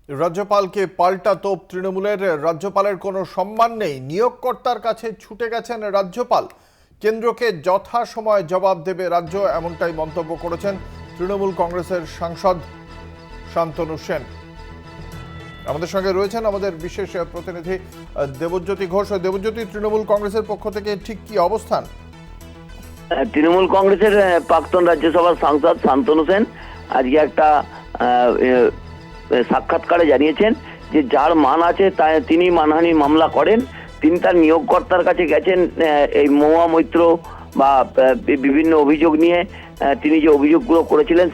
রাজ্যপালকে পাল্টা তোপ তৃণমূলের। রাজ্যপালের কোনো সম্মান নেই, নিয়োগকর্তার কাছে ছুটে গেছেন রাজ্যপাল। কেন্দ্রকে যথাসময়ে জবাব দেবে রাজ্য, এমনটাই মন্তব্য করেছেন তৃণমূল কংগ্রেসের সাংসদ শান্তনু সেন। আমাদের সঙ্গে রয়েছেন আমাদের বিশেষ প্রতিনিধি দেবজ্যোতি ঘোষ। দেবজ্যোতি, তৃণমূল কংগ্রেসের পক্ষ থেকে ঠিক কি অবস্থান? তৃণমূল কংগ্রেসের প্রাক্তন রাজ্যসভার সাংসদ শান্তনু সেন আজকে একটা সাক্ষাৎকারে জানিয়েছেন যে যার মান আছে তিনি মানহানি মামলা করেন। তিনি তার নিয়োগকর্তার কাছে গেছেন এই মহুয়া মৈত্র বা বিভিন্ন অভিযোগ নিয়ে। তিনি যে অভিযোগগুলো করেছিলেন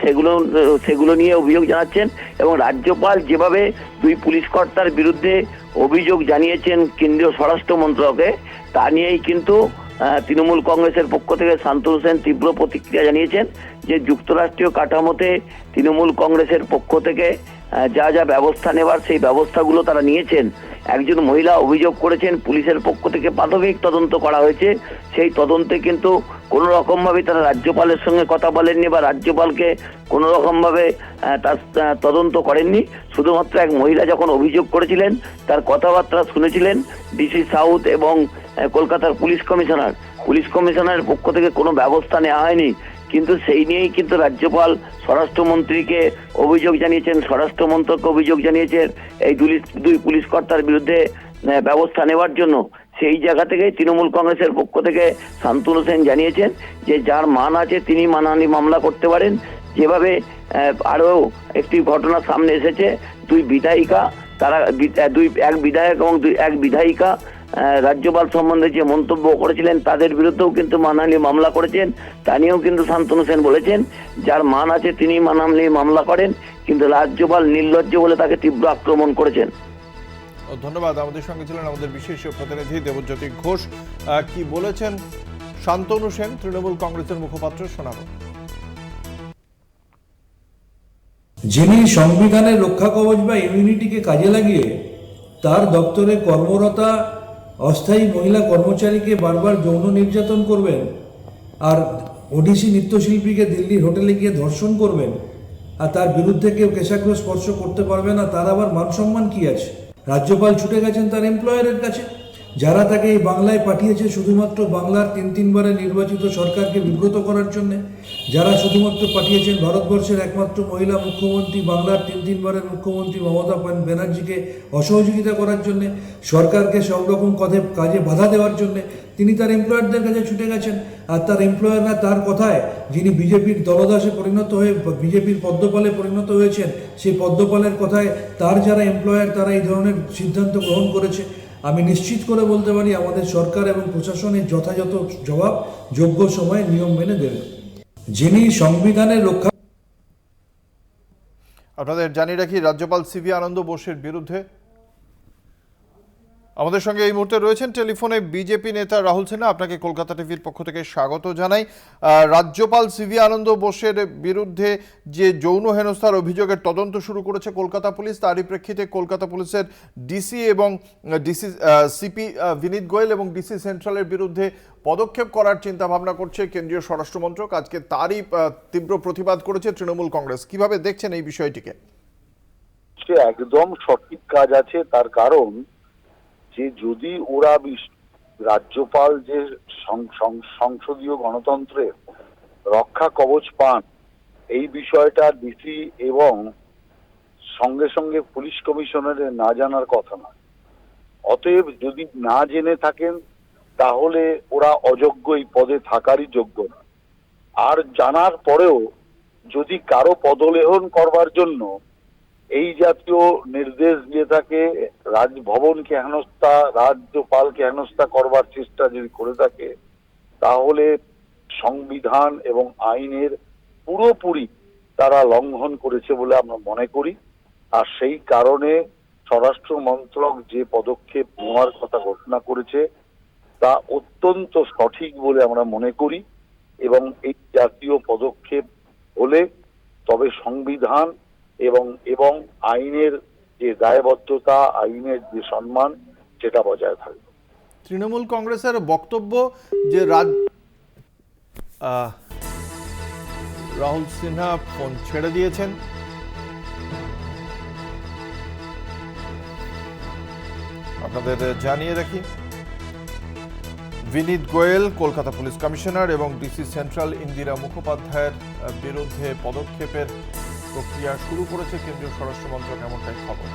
সেগুলো নিয়ে অভিযোগ জানাচ্ছেন এবং রাজ্যপাল যেভাবে দুই পুলিশ কর্তার বিরুদ্ধে অভিযোগ জানিয়েছেন কেন্দ্রীয় স্বরাষ্ট্র মন্ত্রকে, তা নিয়েই কিন্তু তৃণমূল কংগ্রেসের পক্ষ থেকে শান্তনু সেন তীব্র প্রতিক্রিয়া জানিয়েছেন যে যুক্তরাষ্ট্রীয় কাঠামোতে তৃণমূল কংগ্রেসের পক্ষ থেকে যা যা ব্যবস্থা নেবার সেই ব্যবস্থাগুলো তারা নিয়েছেন। একজন মহিলা অভিযোগ করেছেন পুলিশের পক্ষ থেকে প্রাথমিক তদন্ত করা হয়েছে, সেই তদন্তে কিন্তু কোনো রকমভাবে তারা রাজ্যপালের সঙ্গে কথা বলেননি বা রাজ্যপালকে কোনো রকমভাবে তার তদন্ত করেননি। শুধুমাত্র এক মহিলা যখন অভিযোগ করেছিলেন তার কথাবার্তা শুনেছিলেন ডিসি সাউথ এবং কলকাতার পুলিশ কমিশনারের পক্ষ থেকে কোনো ব্যবস্থা নেওয়া হয়নি। কিন্তু সেই নিয়েই কিন্তু রাজ্যপাল স্বরাষ্ট্রমন্ত্রীকে অভিযোগ জানিয়েছেন, স্বরাষ্ট্রমন্ত্রককে অভিযোগ জানিয়েছেন এই দুই পুলিশ কর্তার বিরুদ্ধে ব্যবস্থা নেওয়ার জন্য। সেই জায়গা থেকে তৃণমূল কংগ্রেসের পক্ষ থেকে শান্তনু সেন জানিয়েছেন যে যার মান আছে তিনি মানহানি মামলা করতে পারেন। যেভাবে আরো একটি ঘটনা সামনে এসেছে, দুই বিধায়িকা তারা এক বিধায়ক এবং এক বিধায়িকা রাজ্যপাল সম্বন্ধে যে মন্তব্য করেছিলেন তাদের বিরুদ্ধেও কিন্তু মানহানি মামলা করেছেন। তা নিয়েও কিন্তু শান্তনু সেন বলেছেন যার মান আছে তিনি মানহানি মামলা করেন, কিন্তু রাজ্যপাল নির্লজ্জ বলে তাকে তীব্র আক্রমণ করেছেন। ধন্যবাদ। আমাদের সঙ্গে ছিলেন আমাদের বিশেষ প্রতিনিধি দেবজ্যোতি ঘোষ। কি বলেছেন শান্তনু সেন, তৃণমূল কংগ্রেসের মুখপাত্র, শোনাবো। যিনি সংবিধানের রক্ষা কবচ বা ইমিউনিটিকে কাজে লাগিয়ে তার দপ্তরে কর্মরতা অস্থায়ী মহিলা কর্মচারীকে বারবার যৌন নির্যাতন করবেন, আর ওডিসি নৃত্যশিল্পীকে দিল্লির হোটেলে গিয়ে ধর্ষণ করবেন, আর তার বিরুদ্ধে কেউ কেশাগ্র স্পর্শ করতে পারবে না, তার আবার মান সম্মান কি আছে? রাজ্যপাল ছুটে গেছেন তার এমপ্লয়ারের কাছে, যারা তাকে এই বাংলায় পাঠিয়েছে শুধুমাত্র বাংলার তিনবারের নির্বাচিত সরকারকে বিব্রত করার জন্যে, যারা শুধুমাত্র পাঠিয়েছেন ভারতবর্ষের একমাত্র মহিলা মুখ্যমন্ত্রী, বাংলার তিনবারের মুখ্যমন্ত্রী মমতা ব্যানার্জিকে অসহযোগিতা করার জন্যে, সরকারকে সব রকম কাজে বাধা দেওয়ার জন্যে তিনি তার এমপ্লয়ারদের কাছে ছুটে গেছেন। আর তার এমপ্লয়াররা তার কথায়, যিনি বিজেপির দলদাসে পরিণত হয়ে বিজেপির পদ্মপালে পরিণত হয়েছেন, সেই পদ্মপালের কথায় তার যারা এমপ্লয়ার তারা এই ধরনের সিদ্ধান্ত গ্রহণ করেছে। আমি নিশ্চিত করে বলতে পারি আমাদের সরকার এবং প্রশাসনের যথাযথ জবাব যোগ্য সময়ে নিয়ম মেনে দেবে। যিনি সংবিধানের রক্ষা। আপনাদের জানিয়ে রাখি, রাজ্যপাল সিভি আনন্দ বোসের বিরুদ্ধে আমাদের সঙ্গে এই মুহূর্তে রয়েছেন টেলিফোনে বিজেপি নেতা রাহুল সিনহা। আপনাকে কলকাতা টিভির পক্ষ থেকে স্বাগত জানাই। রাজ্যপাল সিভি আনন্দ বোসের বিরুদ্ধে যে যৌন হেনস্থার অভিযোগের তদন্ত শুরু করেছে কলকাতা পুলিশ, তারই প্রেক্ষিতে কলকাতা পুলিশের ডিসি এবং ডিসি সিপি বিনীত গোয়েল এবং ডিসি সেন্ট্রালের বিরুদ্ধে পদক্ষেপ করার চিন্তা ভাবনা করছে কেন্দ্রীয় স্বরাষ্ট্রমন্ত্রক। আজকে তারই তীব্র প্রতিবাদ করেছে তৃণমূল কংগ্রেস। কিভাবে দেখছেন এই বিষয়টিকে? একদম সঠিক কাজ আছে, তার কারণ যে যদি ওরা রাজ্যপাল যে সংসদীয় গণতন্ত্রের রক্ষা কবচ পান, এই বিষয়টা ডিসি এবং সঙ্গে সঙ্গে পুলিশ কমিশনারের না জানার কথা না। অতএব যদি না জেনে থাকেন তাহলে ওরা অযোগ্য, এই পদে থাকারই যোগ্য না। আর জানার পরেও যদি কারো পদলেহন করবার জন্য এই জাতীয় নির্দেশ দিয়ে থাকে, রাজভবনকে হেনস্থা, রাজ্যপালকে হেনস্থা করবার চেষ্টা যদি করে থাকে, তাহলে সংবিধান এবং আইনের পুরোপুরি তারা লঙ্ঘন করেছে বলে আমরা মনে করি। আর সেই কারণে স্বরাষ্ট্র মন্ত্রক যে পদক্ষেপ নেওয়ার কথা ঘোষণা করেছে তা অত্যন্ত সঠিক বলে আমরা মনে করি। এবং এই জাতীয় পদক্ষেপ হলে তবে সংবিধান এবং আইনের যে দায়বদ্ধতা, আইনের যে সম্মান, সেটা বজায় থাকবে। তৃণমূল কংগ্রেসের বক্তব্য যে রাহুল সিনহা ফোন ছেড়ে দিয়েছেন। আপনাদের জানিয়ে রাখি, বিনীত গোয়েল কলকাতা পুলিশ কমিশনার এবং ডিসি সেন্ট্রাল ইন্দিরা মুখোপাধ্যায়ের বিরুদ্ধে পদক্ষেপের প্রক্রিয়া শুরু করেছে কেন্দ্রীয় স্বরাষ্ট্র মন্ত্রক, এমনটাই খবর।